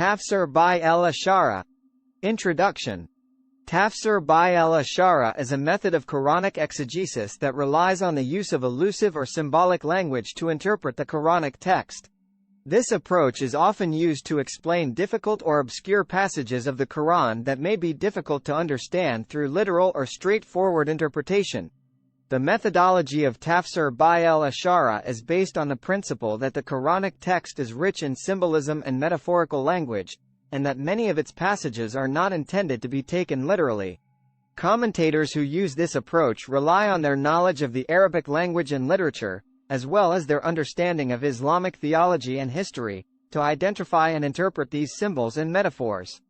Tafsir bi-l-ishara. Introduction. Tafsir bi-l-ishara is a method of Quranic exegesis that relies on the use of allusive or symbolic language to interpret the Quranic text. This approach is often used to explain difficult or obscure passages of the Quran that may be difficult to understand through literal or straightforward interpretation. The methodology of Tafsir bi-l-ishara is based on the principle that the Quranic text is rich in symbolism and metaphorical language, and that many of its passages are not intended to be taken literally. Commentators who use this approach rely on their knowledge of the Arabic language and literature, as well as their understanding of Islamic theology and history, to identify and interpret these symbols and metaphors.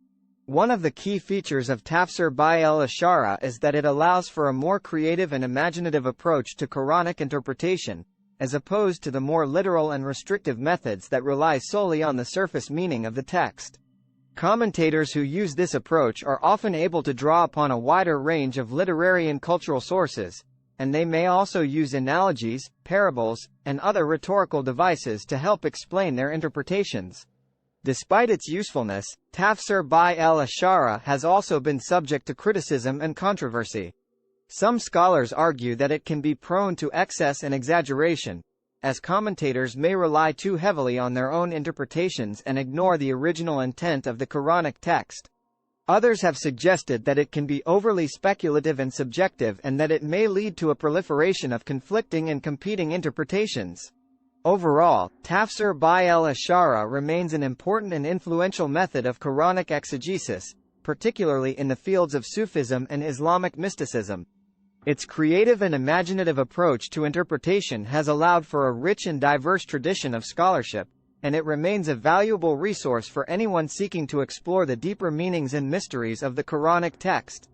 One of the key features of Tafsir bi-l-ishara is that it allows for a more creative and imaginative approach to Quranic interpretation, as opposed to the more literal and restrictive methods that rely solely on the surface meaning of the text. Commentators who use this approach are often able to draw upon a wider range of literary and cultural sources, and they may also use analogies, parables, and other rhetorical devices to help explain their interpretations. Despite its usefulness, Tafsir bi-l-ishara has also been subject to criticism and controversy. Some scholars argue that it can be prone to excess and exaggeration, as commentators may rely too heavily on their own interpretations and ignore the original intent of the Quranic text. Others have suggested that it can be overly speculative and subjective and that it may lead to a proliferation of conflicting and competing interpretations. Overall, Tafsir bi-l-ishara remains an important and influential method of Quranic exegesis, particularly in the fields of Sufism and Islamic mysticism. Its creative and imaginative approach to interpretation has allowed for a rich and diverse tradition of scholarship, and it remains a valuable resource for anyone seeking to explore the deeper meanings and mysteries of the Quranic text.